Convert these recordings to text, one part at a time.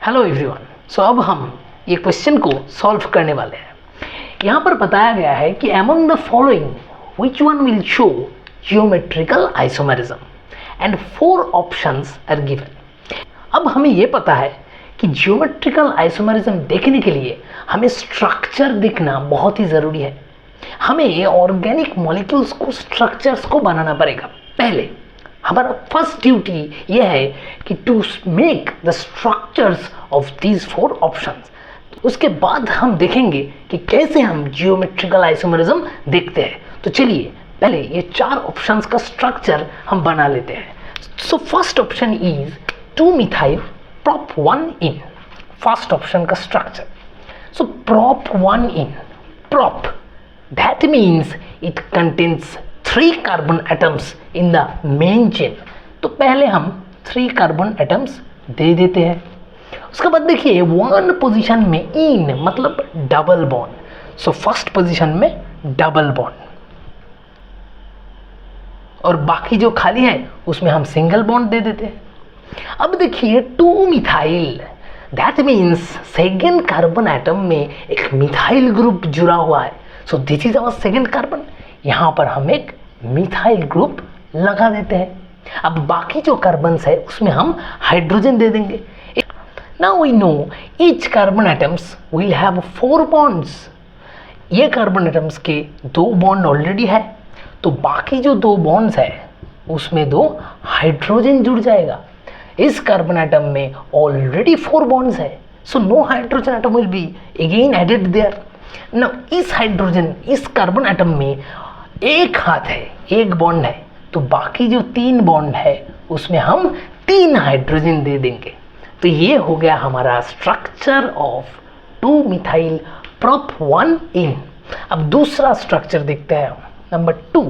Hello everyone. सो अब हम ये क्वेश्चन को सॉल्व करने वाले हैं। यहाँ पर बताया गया है कि among the following which one will show geometrical isomerism and 4 options are given. अब हमें ये पता है कि जियोमेट्रिकल आइसोमेरिज्म देखने के लिए हमें स्ट्रक्चर दिखना बहुत ही ज़रूरी है। हमें ऑर्गेनिक मॉलिक्यूल्स को स्ट्रक्चर्स को बनाना पड़ेगा। पहले हमारा फर्स्ट ड्यूटी यह है कि to make the structures of these 4 options. उसके बाद हम देखेंगे कि कैसे हम जियोमेट्रिकल आइसोमेरिज्म देखते हैं। तो चलिए पहले ये 4 ऑप्शंस का स्ट्रक्चर हम बना लेते हैं। So first option is 2 methyl prop 1 in। First option का structure. So prop 1 in, prop that means it contains 3 carbon atoms in the main chain. तो पहले हम 3 कार्बन एटम्स दे देते हैं। उसके बाद देखिए 1 पोजीशन में इन मतलब double bond. So first position में डबल बॉन्ड और बाकी जो खाली है उसमें हम सिंगल बॉन्ड दे देते हैं। अब देखिए 2 methyl, that means second carbon atom में एक मिथाइल ग्रुप जुड़ा हुआ है। So this is our second carbon. यहाँ पर हम एक मिथाइल ग्रुप लगा देते हैं। अब बाकी जो कार्बन्स है उसमें हम हाइड्रोजन दे देंगे। Now we know each carbon atoms will have 4 bonds. ये कार्बन एटम्स के 2 बॉन्ड ऑलरेडी है, तो बाकी जो 2 बॉन्ड्स है उसमें 2 हाइड्रोजन जुड़ जाएगा। इस कार्बन एटम में ऑलरेडी 4 बॉन्ड्स है, so no hydrogen atom will be again added there. ना इस हाइड्रोजन इस कार्बन एटम में एक हाथ है, एक बॉन्ड है, तो बाकी जो 3 बॉन्ड है उसमें हम 3 हाइड्रोजन दे देंगे। तो ये हो गया हमारा structure of 2 methyl prop 1 in। अब दूसरा स्ट्रक्चर देखते हैं। Number 2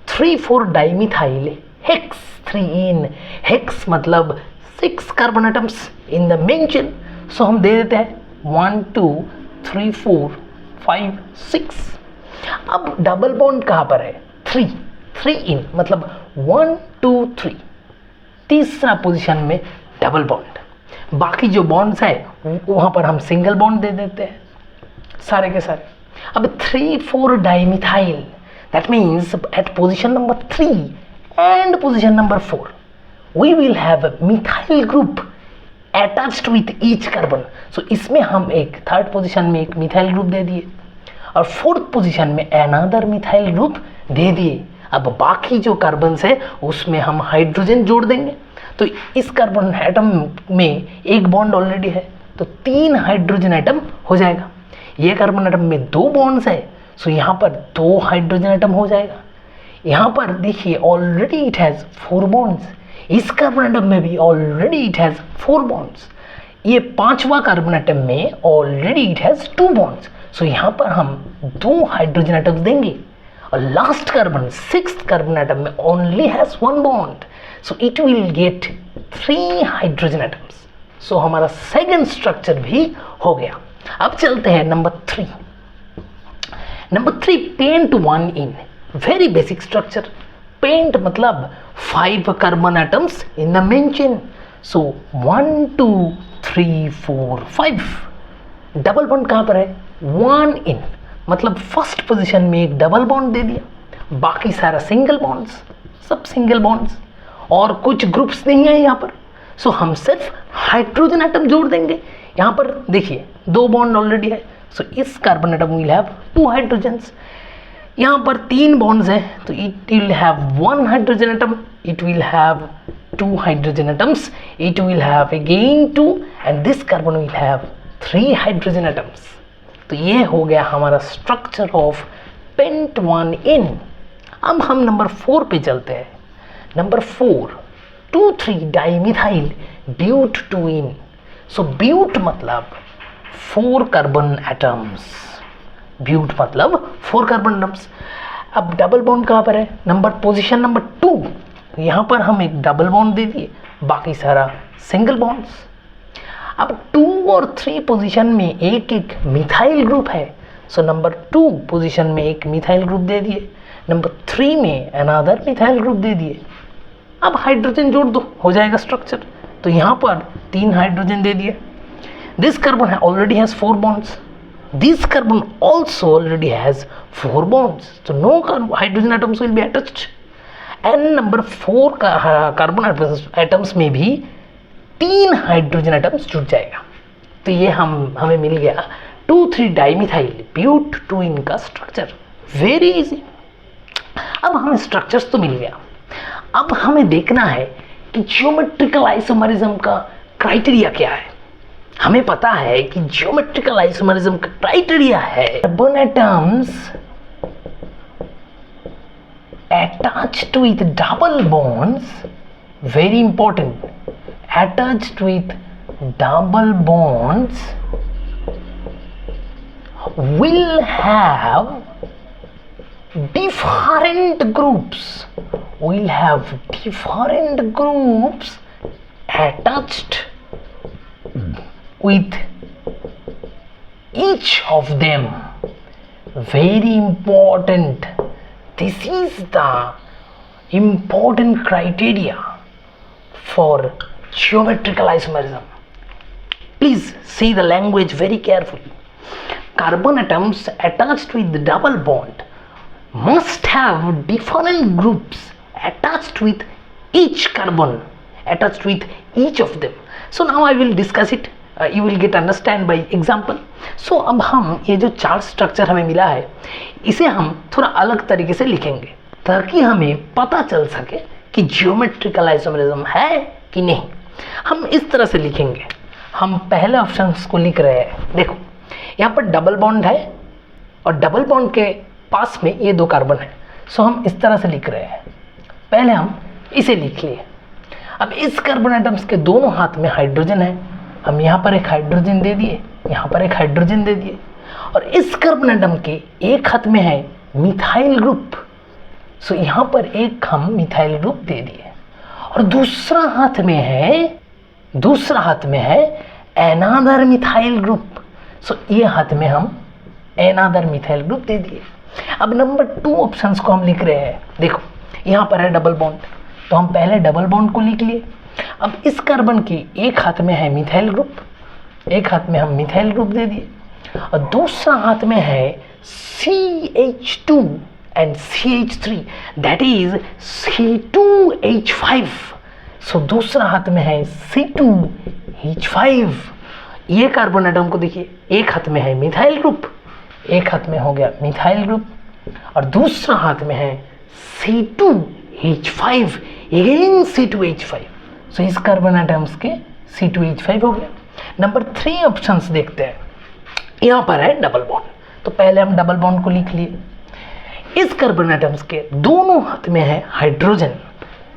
3,4 dimethyl hex 3 in। Hex मतलब 6 carbon atoms in the main chain. So हम दे देते हैं 1 2 3 4 5 6। अब डबल बॉन्ड कहाँ पर है? 3 in मतलब 1 2 3, तीसरा पोजीशन में डबल बॉन्ड। बाकी जो बॉन्ड्स है वहाँ पर हम सिंगल बॉन्ड दे देते हैं सारे के सारे। अब 3,4 dimethyl, that means at position number 3 and position number 4 we will have methyl group attached with each carbon. So इसमें हम एक थर्ड पोजीशन में एक मिथाइल ग्रुप दे दिए और फोर्थ पोजीशन में अनदर मिथाइल ग्रुप दे दिए। अब बाकी जो कार्बन्स है उसमें हम हाइड्रोजन जोड़ देंगे। तो इस कार्बन एटम में एक बॉन्ड ऑलरेडी है, तो 3 हाइड्रोजन एटम हो जाएगा। ये कार्बन एटम में 2 बॉन्ड्स है, सो यहाँ पर 2 हाइड्रोजन एटम हो जाएगा। यहाँ पर देखिए ऑलरेडी इट हैज़ 4 बॉन्ड्स। इस कार्बन एटम में भी ऑलरेडी इट हैज़ 4 बॉन्ड्स। ये 5वां कार्बन एटम में already it has 2 bonds. So यहाँ पर हम 2 हाइड्रोजन एटम्स देंगे और last carbon 6th carbon atom में only has 1 bond, so it will get 3 hydrogen atoms. So हमारा सेकेंड स्ट्रक्चर भी हो गया। अब चलते हैं number 3। Number 3 paint 1 in। Very basic structure. Pent मतलब 5 carbon atoms in the main chain. So 1 2 3 4 5। Double bond कहाँ पर है? 1 in मतलब फर्स्ट पोजीशन में एक डबल बॉन्ड दे दिया, बाकी सारा सिंगल बॉन्ड्स, सब सिंगल बॉन्ड्स और कुछ ग्रुप्स नहीं है यहाँ पर। सो हम सिर्फ हाइड्रोजन एटम जोड़ देंगे। यहाँ पर देखिए 2 बॉन्ड ऑलरेडी है, सो इस carbon atom will have 2 hydrogens. यहाँ पर 3 बॉन्ड्स है, तो it will have 1 hydrogen atom, it will have 2 hydrogen atoms, it will have again 2 and this carbon will have 3 hydrogen atoms. तो ये हो गया हमारा स्ट्रक्चर ऑफ पेंट 1 in। अब हम नंबर 4 पे चलते हैं। Number 4 2,3 dimethyl but 2 in। So but मतलब 4 कार्बन एटम्स। ब्यूट मतलब 4 कार्बन एटम्स। अब डबल बॉन्ड कहाँ पर है? Number position number 2। यहाँ पर हम एक डबल बॉन्ड दे दिए, बाकी सारा सिंगल बॉन्ड्स। अब 2 और 3 पोजीशन में एक एक मिथाइल ग्रुप है, सो नंबर 2 पोजीशन में एक मिथाइल ग्रुप दे दिए, नंबर 3 में अनदर मिथाइल ग्रुप दे दिए। अब हाइड्रोजन जोड़ दो, हो जाएगा स्ट्रक्चर। तो यहाँ पर 3 हाइड्रोजन दे दिए, This carbon already has 4 bonds. This carbon also already has 4 bonds. So no hydrogen atoms will be attached. And number 4 carbon atoms में भी 3 हाइड्रोजन एटम्स जुड़ जाएगा. तो ये हमें मिल गया 2,3 डाइमिथाइल ब्यूट 2 का स्ट्रक्चर. Very easy. अब हमें स्ट्रक्चर्स तो मिल गया. अब हमें देखना है कि ज्योमेट्रिकल आइसोमरिज्म का क्राइटेरिया क्या है. हमें पता है कि ज्योमेट्रिकल आइसोमरिज्म का क्राइटेरिया है carbon atoms attached with double bonds, very important, attached with double bonds will have different groups, attached with each of them. Very important. This is the important criteria for geometrical isomerism. Please see the language very carefully. Carbon atoms attached with the double bond must have different groups attached with each carbon, attached with each of them. So now I will discuss it. You will get understand by example. So अब हम ये जो chart structure हमें मिला है इसे हम थोड़ा अलग तरीके से लिखेंगे ताकि हमें पता चल सके कि जियोमेट्रिकल आइसोमरिज्म है कि नहीं. हम इस तरह से लिखेंगे. हम पहले ऑप्शन को लिख रहे हैं. देखो यहाँ पर डबल बॉन्ड है और डबल बॉन्ड के पास में ये 2 कार्बन है. सो हम इस तरह से लिख रहे हैं. पहले हम इसे लिख लिए. अब इस कार्बन एटम्स के दोनों हाथ में हाइड्रोजन है. हम यहाँ पर एक हाइड्रोजन दे दिए, यहाँ पर एक हाइड्रोजन दे दिए और इस कार्बन एटम के एक हाथ में है मिथाइल ग्रुप. सो यहाँ पर एक हम मिथाइल ग्रुप दे दिए और दूसरा हाथ में है अनदर मिथाइल ग्रुप. सो ये हाथ में हम अनदर मिथाइल ग्रुप दे दिए. अब नंबर 2 ऑप्शंस को हम लिख रहे हैं. देखो यहाँ पर है डबल बॉन्ड तो हम पहले डबल बॉन्ड को लिख लिए. अब इस कार्बन के एक हाथ में है मिथाइल ग्रुप, एक हाथ में हम मिथाइल ग्रुप दे दिए और दूसरा हाथ में है CH2 and CH3 that is C2H5. सो दूसरा हाथ में है C2H5. ये कार्बन एटम को देखिए एक हाथ में है मिथाइल ग्रुप, एक हाथ में हो गया मिथाइल ग्रुप और दूसरा हाथ में है C2H5 अगेन C2H5. सो इस कार्बन एटम्स के C2H5 हो गया. नंबर 3 ऑप्शंस देखते हैं. यहाँ पर है डबल बॉन्ड तो पहले हम डबल बॉन्ड को लिख लिए. इस कार्बन एटम्स के दोनों हाथ में है हाइड्रोजन.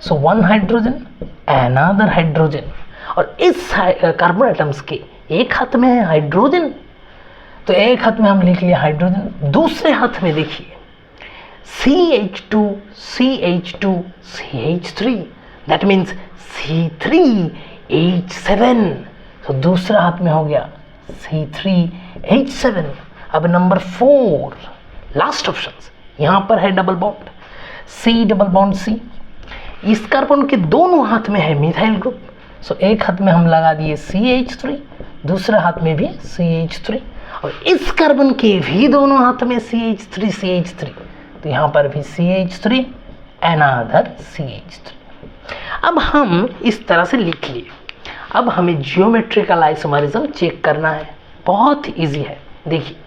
सो 1 हाइड्रोजन अनदर हाइड्रोजन और इस कार्बन एटम्स के एक हाथ में है हाइड्रोजन तो एक हाथ में हम लिख लिया हाइड्रोजन. दूसरे हाथ में देखिए CH2 CH2 CH3 that means C3H7. तो दूसरा हाथ में हो गया C3H7. अब नंबर 4 लास्ट ऑप्शन यहाँ पर है double bond C double bond C. इस कार्बन के दोनों हाथ में है मिथाइल ग्रुप. सो एक हाथ में हम लगा दिए CH3, दूसरे हाथ में भी CH3 और इस कार्बन के भी दोनों हाथ में CH3 तो यहाँ पर भी CH3 अनदर CH3. अब हम इस तरह से लिख लिए. अब हमें जियोमेट्रिकल आइसोमरिज्म चेक करना है. बहुत इजी है. देखिए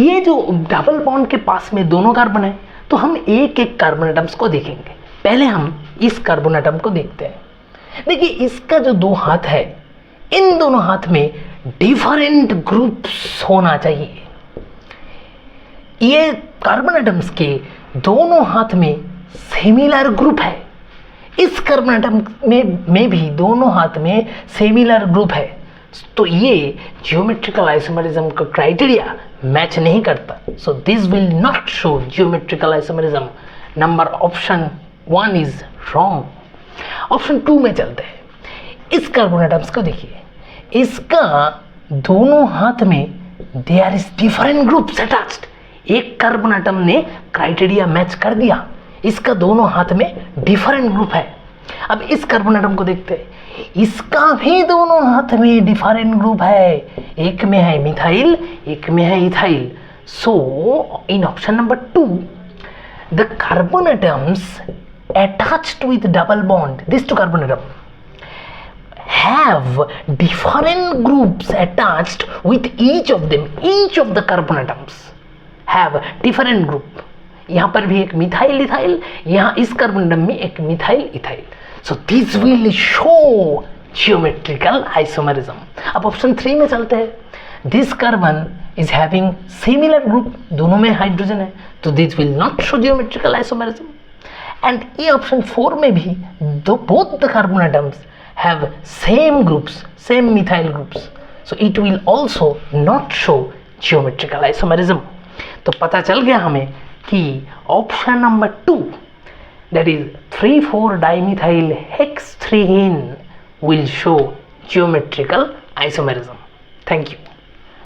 ये जो डबल बॉन्ड के पास में दोनों कार्बन है तो हम एक एक कार्बन एटम्स को देखेंगे. पहले हम इस कार्बन एटम को देखते हैं. देखिए इसका जो 2 हाथ है इन दोनों हाथ में डिफरेंट ग्रुप्स होना चाहिए. ये कार्बन एटम्स के दोनों हाथ में सिमिलर ग्रुप है. इस कार्बन एटम में भी दोनों हाथ में सिमिलर ग्रुप है. तो ये जियोमेट्रिकल आइसोमरिज्म का क्राइटेरिया मैच नहीं करता. So this will not show geometrical isomerism. Number option 1 is wrong. Option 2 में चलते हैं. इस कार्बन एटम्स को देखिए इसका दोनों हाथ में there is different groups attached. एक कार्बन एटम ने क्राइटेरिया मैच कर दिया. इसका दोनों हाथ में डिफरेंट ग्रुप है. अब इस कार्बन एटम को देखते हैं. इसका भी दोनों हाथ में डिफरेंट ग्रुप है, एक में है मिथाइल, एक में है ethyl. So in option number 2 the carbon atoms attached with double bond, these two carbon atom have different groups attached with each of them, each of the carbon atoms have different group। यहाँ पर भी एक methyl ethyl, यहाँ इस carbon atom में एक methyl ethyl. So this will show geometrical isomerism. अब option 3 में चलते हैं। This carbon is having similar group, दोनों में हाइड्रोजन है, तो this will not show geometrical isomerism. And ये ऑप्शन 4 में भी both the carbon atoms have same groups, same methyl groups, so it will also not show geometrical isomerism. तो पता चल गया हमें कि option number 2 that is 3,4 dimethyl hex 3 in will show geometrical isomerism. Thank you.